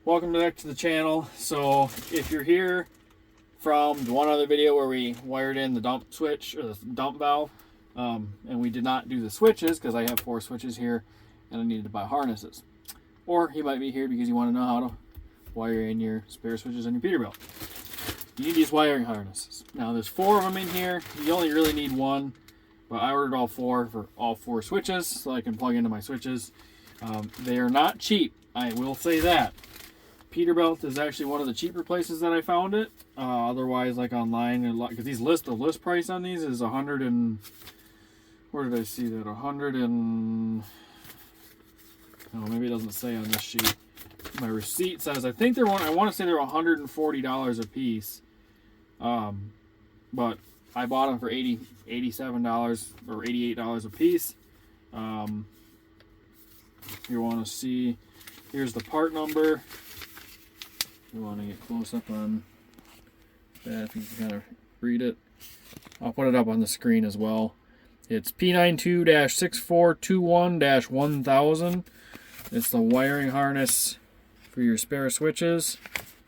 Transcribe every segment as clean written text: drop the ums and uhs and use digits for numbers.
welcome back to the channel. So if you're here from the one other video where we wired in the dump switch or the dump valve, and we did not do the switches because I have 4 switches here and I needed to buy harnesses. Or you might be here because you want to know how to wire in your spare switches on your Peterbilt. You need these wiring harnesses. Now there's 4 of them in here. You only really need 1, but I ordered all 4 for all 4 switches so I can plug into my switches. They are not cheap, I will say that. Peterbilt is actually one of the cheaper places that I found it. Otherwise, like online, because the list price on these is 100 and where did I see that? 100 and oh, maybe it doesn't say on this sheet. My receipt says I think they're I want to say they're $140 a piece. But I bought them for $87 or $88 a piece. If you want to see, here's the part number. You want to get close up on that, if you can kind of read it. I'll put it up on the screen as well. It's P92-6421-1000. It's the wiring harness for your spare switches,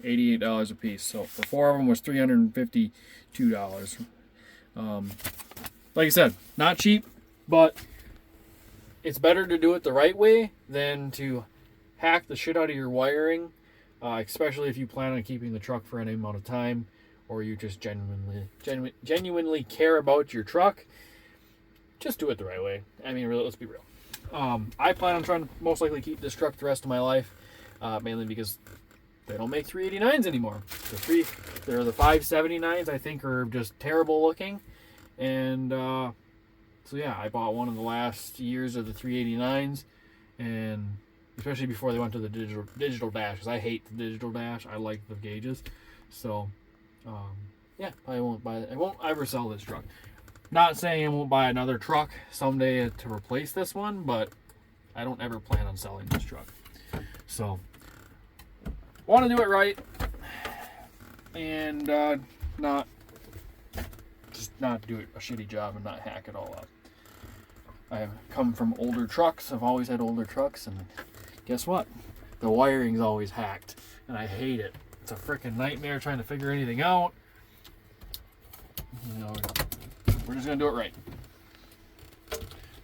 $88 a piece. So for 4 of them was $352. Like I said, not cheap, but it's better to do it the right way than to hack the shit out of your wiring, especially if you plan on keeping the truck for any amount of time, or you just genuinely care about your truck. Just do it the right way. I mean, really, let's be real. I plan on trying to most likely keep this truck the rest of my life, mainly because they don't make 389s anymore. They're the 579s, I think, are just terrible looking. And so yeah, I bought one in the last years of the 389s, and especially before they went to the digital dash, because I hate the digital dash. I like the gauges. So yeah, I won't ever sell this truck. Not saying I won't buy another truck someday to replace this one, but I don't ever plan on selling this truck. So want to do it right, and not do a shitty job and not hack it all up. I have come from older trucks. I've always had older trucks, and guess what? The wiring's always hacked, and I hate it. It's a freaking nightmare trying to figure anything out. You know, we're just gonna do it right.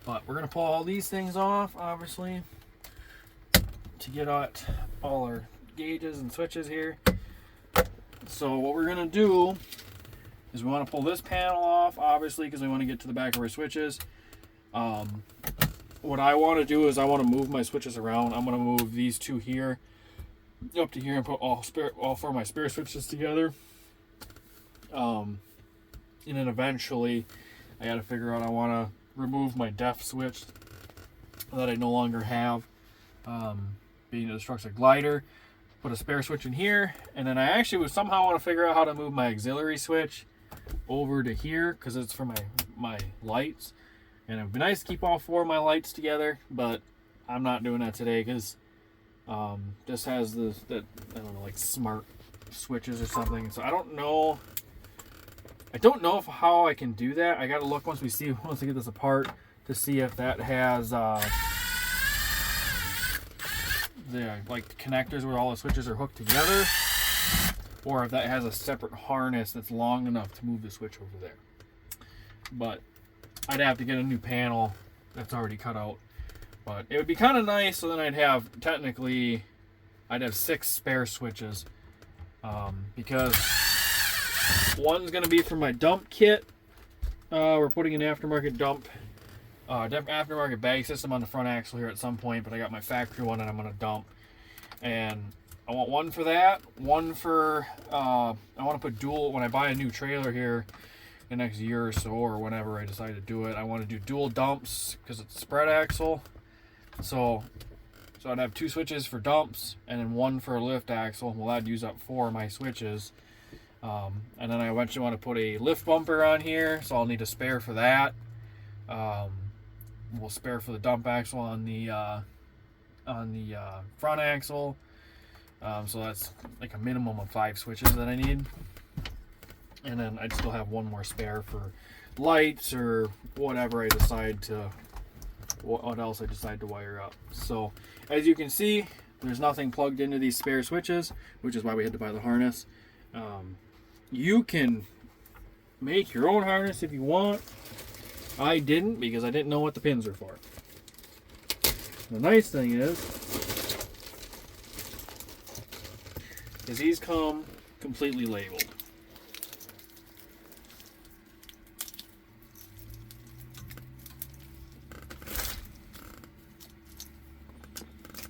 But we're gonna pull all these things off, obviously, to get at all our gauges and switches here. So what we're gonna do is we want to pull this panel off, obviously, because we want to get to the back of our switches. What I want to do is I want to move my switches around. I'm going to move these 2 here up to here and put all 4 of my spare switches together. And then eventually I got to figure out, I want to remove my def switch that I no longer have, being that this truck's a glider. Put a spare switch in here, and then I actually would somehow want to figure out how to move my auxiliary switch over to here, because it's for my lights. And it'd be nice to keep all 4 of my lights together, but I'm not doing that today because this has that I don't know, like smart switches or something. So I don't know how I can do that. I gotta look once I get this apart to see if that has the like connectors where all the switches are hooked together, or if that has a separate harness that's long enough to move the switch over there. But I'd have to get a new panel that's already cut out. But it would be kind of nice, so then I'd have 6 spare switches, because one's going to be for my dump kit. We're putting an aftermarket aftermarket bag system on the front axle here at some point, but I got my factory one and I'm going to dump. And I want one for that, one for, I want to put dual, when I buy a new trailer here the next year or so, or whenever I decide to do it, I want to do dual dumps because it's spread axle. So I'd have 2 switches for dumps and then 1 for a lift axle. Well, that'd use up 4 of my switches. And then I eventually want to put a lift bumper on here, so I'll need a spare for that. We'll spare for the dump axle on the front axle. So that's like a minimum of 5 switches that I need. And then I'd still have 1 more spare for lights or whatever I decide to, what else I decide to wire up. So as you can see, There's nothing plugged into these spare switches, which is why we had to buy the harness. You can make your own harness if you want. I didn't because I didn't know what the pins are for. The nice thing is these come completely labeled.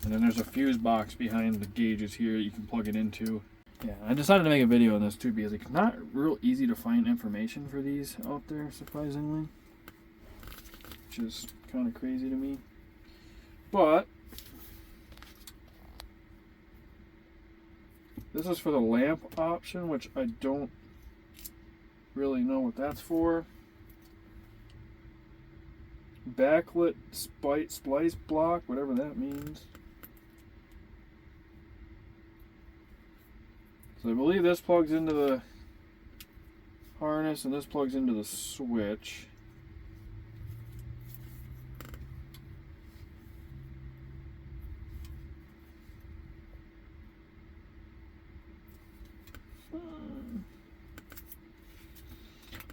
And then there's a fuse box behind the gauges here that you can plug it into. Yeah, I decided to make a video on this too because it's not real easy to find information for these out there, surprisingly. Which is kind of crazy to me. But this is for the lamp option, which I don't really know what that's for. Backlit splice block, whatever that means. So I believe this plugs into the harness and this plugs into the switch.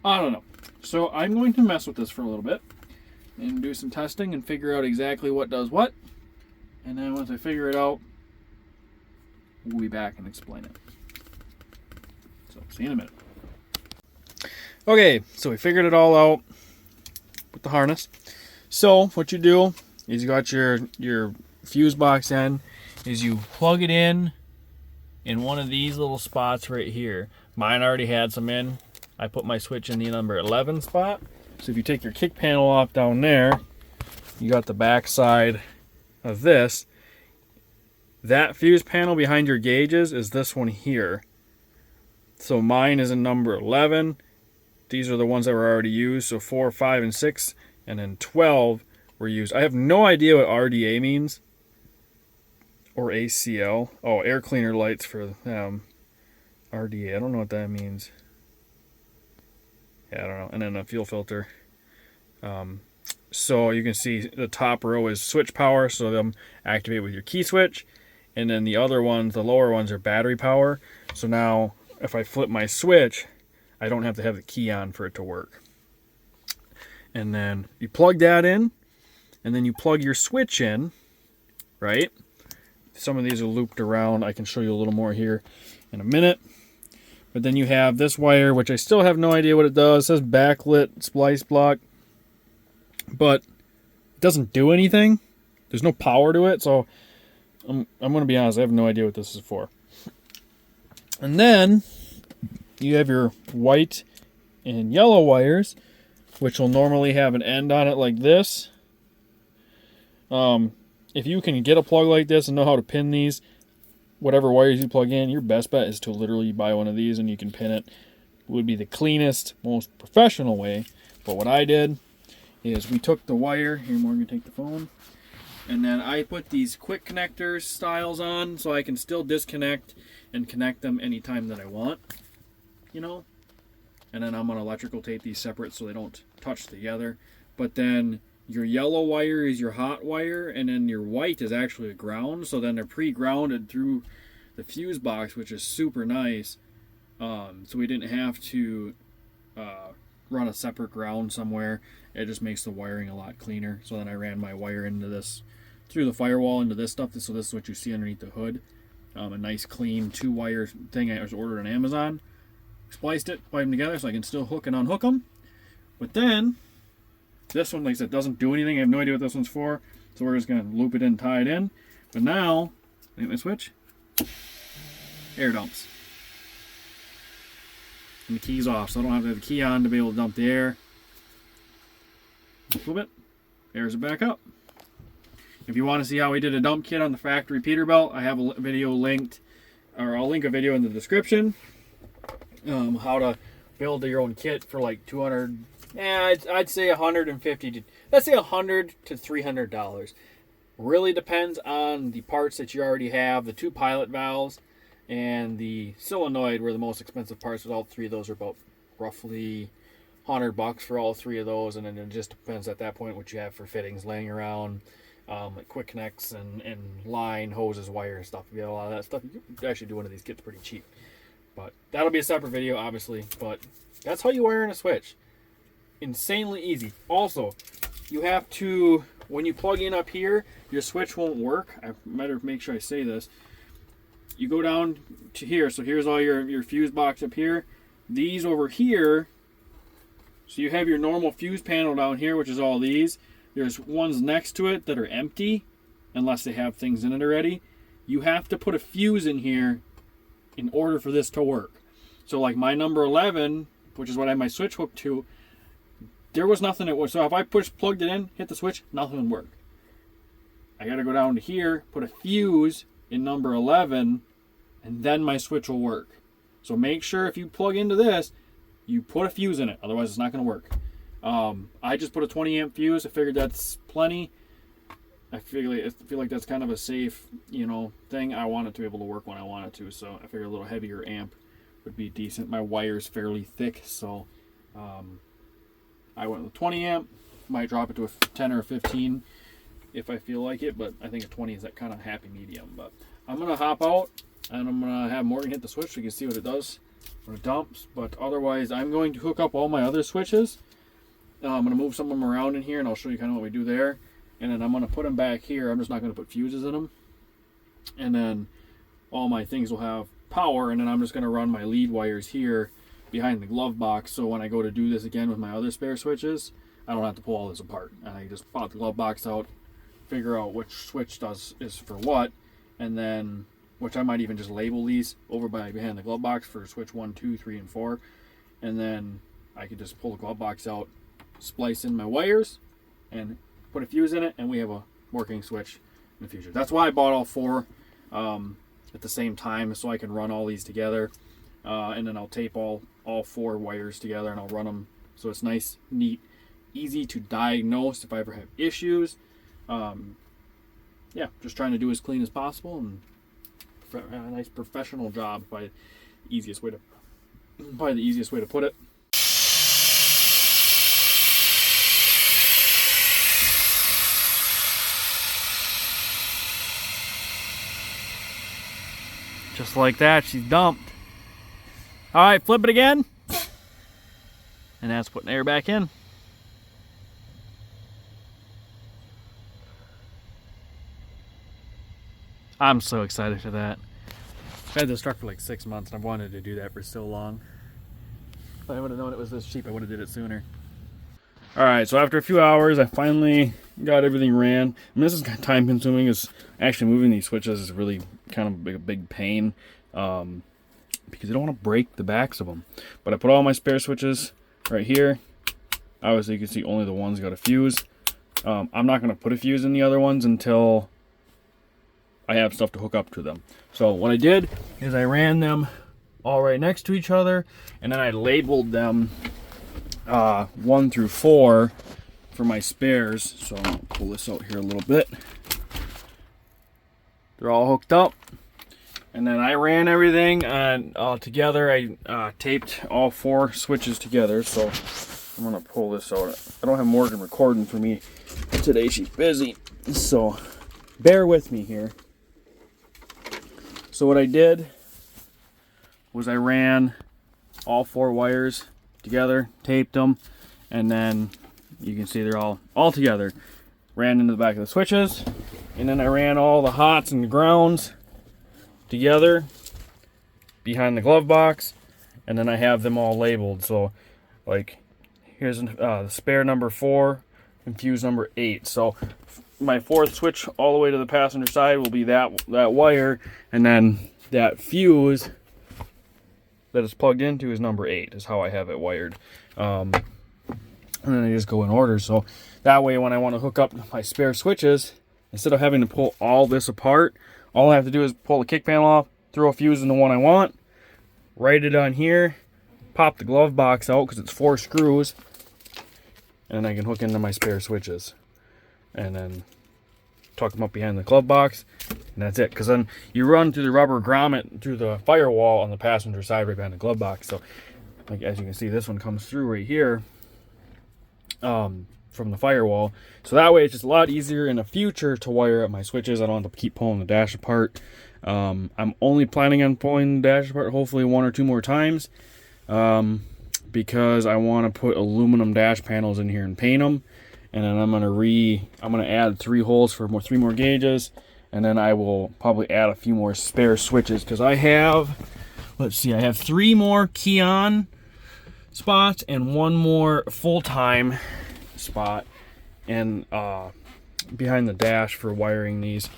I don't know. So I'm going to mess with this for a little bit and do some testing and figure out exactly what does what. And then once I figure it out, we'll be back and explain it. So see you in a minute. Okay, so we figured it all out with the harness. So what you do is you got your fuse box in, is you plug it in one of these little spots right here. Mine already had some in. I put my switch in the number 11 spot. So if you take your kick panel off down there, you got the back side of this. That fuse panel behind your gauges is this one here. So mine is in number 11. These are the ones that were already used. So 4, 5, and 6, and then 12 were used. I have no idea what RDA means. Or ACL. Oh, air cleaner lights for them. RDA, I don't know what that means. Yeah, I don't know. And then a fuel filter. So you can see the top row is switch power, so them activate with your key switch. And then the other ones, the lower ones, are battery power. So now if I flip my switch, I don't have to have the key on for it to work. And then you plug that in, and then you plug your switch in, right? Some of these are looped around. I can show you a little more here in a minute. But then you have this wire, which I still have no idea what it does. It says backlit splice block, but it doesn't do anything. There's no power to it, so I'm going to be honest, I have no idea what this is for. And then you have your white and yellow wires, which will normally have an end on it like this. If you can get a plug like this and know how to pin these, whatever wires you plug in, your best bet is to literally buy one of these and you can pin it. It would be the cleanest, most professional way. But what I did is we took the wire, here Morgan, take the phone, and then I put these quick connectors styles on so I can still disconnect and connect them anytime that I want, you know. And then I'm going to electrical tape these separate so they don't touch together. But then your yellow wire is your hot wire, and then your white is actually a ground. So then they're pre-grounded through the fuse box, which is super nice. So we didn't have to run a separate ground somewhere. It just makes the wiring a lot cleaner. So then I ran my wire into this, through the firewall into this stuff. So this is what you see underneath the hood. A nice clean 2-wire thing I was ordered on Amazon. Spliced it, put them together so I can still hook and unhook them. But then this one, like I said, doesn't do anything. I have no idea what this one's for. So we're just going to loop it in, tie it in. But now, hit my switch. Air dumps. And the key's off, so I don't have to have the key on to be able to dump the air. Flip it. Airs it back up. If you want to see how we did a dump kit on the factory Peterbilt, I have a video linked, or I'll link a video in the description. How to build your own kit for like 200. Yeah, I'd say 150 to, let's say $100 to $300. Really depends on the parts that you already have. The 2 pilot valves and the solenoid were the most expensive parts. With all 3 of those are about roughly $100 for all 3 of those, and then it just depends at that point what you have for fittings laying around. like quick connects and line hoses, wire stuff. You get a lot of that stuff. You can actually do one of these kits pretty cheap. But that'll be a separate video, obviously. But that's how you wire in a switch. Insanely easy. Also, you have to, when you plug in up here, your switch won't work. I better make sure I say this. You go down to here. So here's all your fuse box up here. These over here. So you have your normal fuse panel down here, which is all these. There's ones next to it that are empty, unless they have things in it already. You have to put a fuse in here in order for this to work. So like my number 11, which is what I have my switch hooked to, there was nothing that was. So if I plugged it in, hit the switch, nothing would work. I got to go down to here, put a fuse in number 11, and then my switch will work. So make sure if you plug into this, you put a fuse in it. Otherwise, it's not going to work. I just put a 20 amp fuse. I figured that's plenty. I feel like that's kind of a safe, thing. I want it to be able to work when I want it to. So I figured a little heavier amp would be decent. My wire's fairly thick, so I went with 20 amp. Might drop it to a 10 or a 15 if I feel like it, but I think a 20 is that kind of happy medium. But I'm gonna hop out and I'm gonna have Morgan hit the switch so you can see what it does when it dumps. But otherwise, I'm going to hook up all my other switches. I'm gonna move some of them around in here, and I'll show you kind of what we do there. And then I'm gonna put them back here. I'm just not gonna put fuses in them. And then all my things will have power, and then I'm just gonna run my lead wires here behind the glove box, so when I go to do this again with my other spare switches, I don't have to pull all this apart. And I just pop the glove box out, figure out which switch is for what, and then, which I might even just label these over behind the glove box for switch 1, 2, 3, and 4. And then I can just pull the glove box out, splice in my wires, and put a fuse in it, and we have a working switch in the future. That's why I bought all 4 at the same time, so I can run all these together. And then I'll tape all 4 wires together, and I'll run them so it's nice, neat, easy to diagnose if I ever have issues. Yeah, just trying to do as clean as possible and a nice professional job by the easiest way to put it. Just like that, she's dumped. All right, flip it again. And that's putting air back in. I'm so excited for that. I've had this truck for like 6 months, and I've wanted to do that for so long. If I would have known it was this cheap, I would have did it sooner. All right, so after a few hours, I finally got everything ran. I mean, this is kind of time consuming. Is actually moving these switches is really kind of a big pain because I don't want to break the backs of them. But I put all my spare switches right here. Obviously, you can see only the ones got a fuse. I'm not going to put a fuse in the other ones until I have stuff to hook up to them. So what I did is I ran them all right next to each other, and then I labeled them 1 through 4 for my spares. So I'll pull this out here a little bit. They're all hooked up, and then I ran everything together. I taped all 4 switches together. So I'm gonna pull this out. I don't have Morgan recording for me today. She's busy, so bear with me here. So what I did was I ran all 4 wires together, taped them, and then you can see they're all together. Ran into the back of the switches, and then I ran all the hots and the grounds together behind the glove box, and then I have them all labeled. So like here's the spare number 4 and fuse number 8. So my 4th switch all the way to the passenger side will be that wire, and then that fuse that is plugged into is number 8 is how I have it wired. And then I just go in order, so that way when I want to hook up my spare switches, instead of having to pull all this apart, all I have to do is pull the kick panel off, throw a fuse in the one I want, write it on here, pop the glove box out because it's 4 screws, and then I can hook into my spare switches, and then tuck them up behind the glove box, and that's it. Because then you run through the rubber grommet through the firewall on the passenger side right behind the glove box. So like as you can see, this one comes through right here. from the firewall. So that way it's just a lot easier in the future to wire up my switches. I don't have to keep pulling the dash apart. I'm only planning on pulling the dash apart hopefully 1 or 2 more times, because I want to put aluminum dash panels in here and paint them. And then I'm gonna add 3 holes for 3 more gauges, and then I will probably add a few more spare switches, because I have, let's see, I have 3 more key-on spots and 1 more full-time spot and behind the dash for wiring these.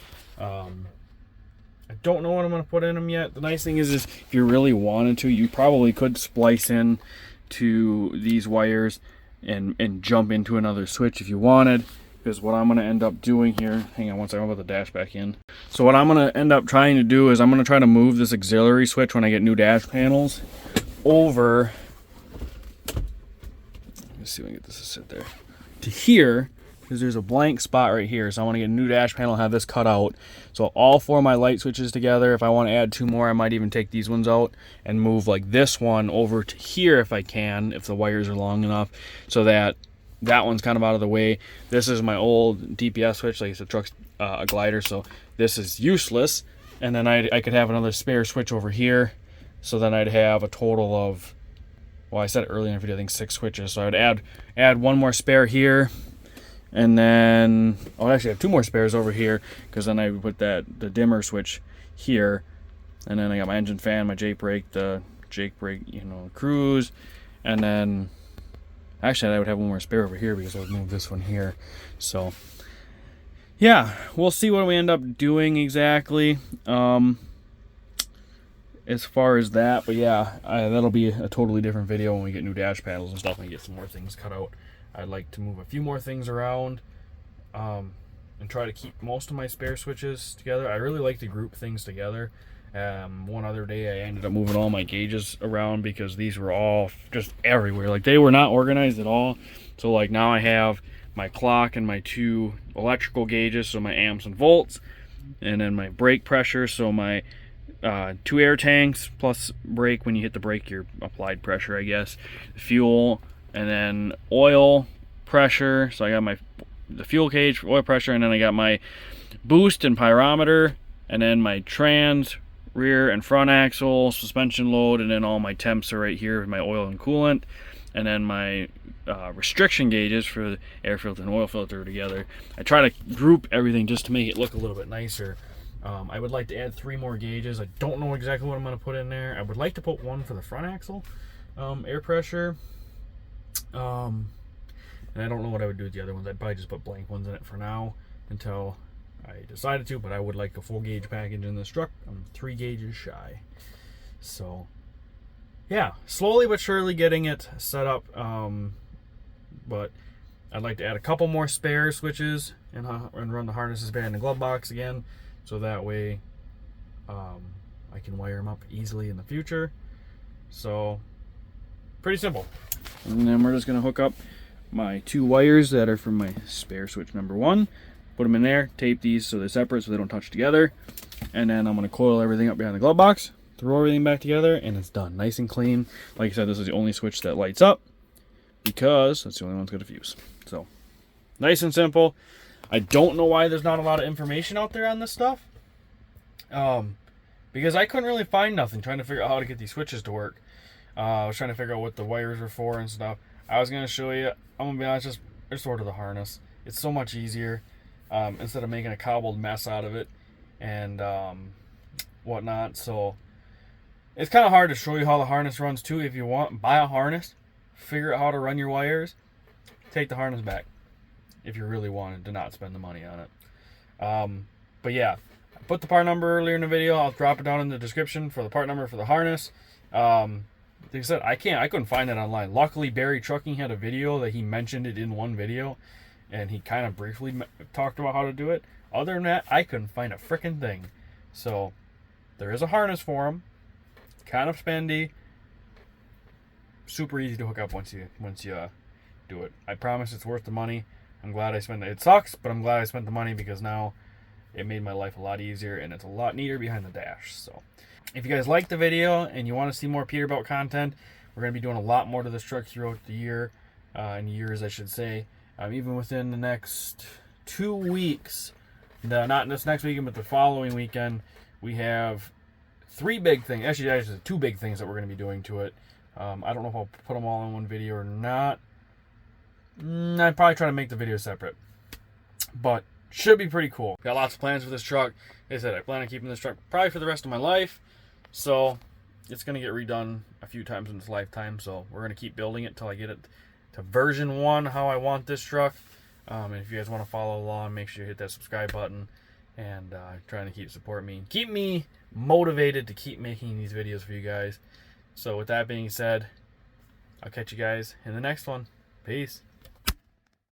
I don't know what I'm going to put in them yet. The nice thing is if you really wanted to, you probably could splice in to these wires and jump into another switch if you wanted. Because what I'm going to end up doing here, hang on one second, I'll put the dash back in. So what I'm going to end up trying to do is I'm going to try to move this auxiliary switch when I get new dash panels over, let's see if I can get this to sit there, to here, because there's a blank spot right here. So I want to get a new dash panel and have this cut out. So all 4 of my light switches together. If I want to add 2 more, I might even take these ones out and move like this one over to here if I can, if the wires are long enough, so that that one's kind of out of the way. This is my old DPS switch, like I said, truck's a glider, so this is useless. And then I could have another spare switch over here, so then I'd have a total of, well, I said it earlier in the video, I think 6 switches. So I would add 1 more spare here, and then I'll actually have 2 more spares over here, because then I would put the dimmer switch here, and then I got my engine fan, my Jake brake, the Jake brake, cruise, and then actually I would have 1 more spare over here because I would move this one here. So yeah, we'll see what we end up doing exactly as far as that. But yeah, that'll be a totally different video when we get new dash panels and stuff and get some more things cut out. I'd like to move a few more things around and try to keep most of my spare switches together. I really like to group things together. One other day I ended up moving all my gauges around because these were all just everywhere. Like, they were not organized at all. So like now I have my clock and my 2 electrical gauges, so my amps and volts, and then my brake pressure, so my 2 air tanks plus brake, when you hit the brake, your applied pressure, I guess, fuel, and then oil pressure. So I got the fuel gauge for oil pressure, and then I got my boost and pyrometer, and then my trans, rear and front axle, suspension load, and then all my temps are right here with my oil and coolant, and then my restriction gauges for the air filter and oil filter together. I try to group everything just to make it look a little bit nicer. I would like to add 3 more gauges. I don't know exactly what I'm going to put in there. I would like to put 1 for the front axle air pressure, and I don't know what I would do with the other ones. I'd probably just put blank ones in it for now until I decided to, but I would like a full gauge package in this truck. I'm 3 gauges shy. So yeah, slowly but surely getting it set up, but I'd like to add a couple more spare switches and run the harnesses back in the glove box again, so that way I can wire them up easily in the future. So pretty simple. And then we're just going to hook up my 2 wires that are from my spare switch number 1. Put them in there, tape these so they're separate so they don't touch together. And then I'm going to coil everything up behind the glove box, throw everything back together, and it's done. Nice and clean. Like I said, this is the only switch that lights up because that's the only one that's got a fuse. So, nice and simple. I don't know why there's not a lot of information out there on this stuff. Because I couldn't really find nothing trying to figure out how to get these switches to work. I was trying to figure out what the wires were for and stuff. I was going to show you. I'm going to be honest, just order the harness. It's so much easier. Instead of making a cobbled mess out of it and whatnot. So it's kind of hard to show you how the harness runs too. If you want, buy a harness, figure out how to run your wires, take the harness back if you really wanted to not spend the money on it. But yeah, I put the part number earlier in the video. I'll drop it down in the description for the part number for the harness. Like I said, I couldn't find it online. Luckily, Barry Trucking had a video that he mentioned it in one video, and he kind of briefly talked about how to do it. Other than that, I couldn't find a frickin' thing. So there is a harness for them. Kind of spendy. Super easy to hook up once you do it. I promise it's worth the money. I'm glad I spent it. It sucks, but I'm glad I spent the money because now it made my life a lot easier and it's a lot neater behind the dash. So if you guys like the video and you want to see more Peterbilt content, we're going to be doing a lot more to this truck throughout the year, in years I should say. even within the next 2 weeks, not this next weekend, but the following weekend, we have 3 big things. Actually, 2 big things that we're going to be doing to it. I don't know if I'll put them all in one video or not. I'd probably try to make the video separate. But should be pretty cool. Got lots of plans for this truck. Like I said, I plan on keeping this truck probably for the rest of my life. So it's going to get redone a few times in its lifetime. So we're going to keep building it until I get it to version 1 how I want this truck. And if you guys want to follow along, make sure you hit that subscribe button. And trying to keep supporting me. Keep me motivated to keep making these videos for you guys. So with that being said, I'll catch you guys in the next one. Peace.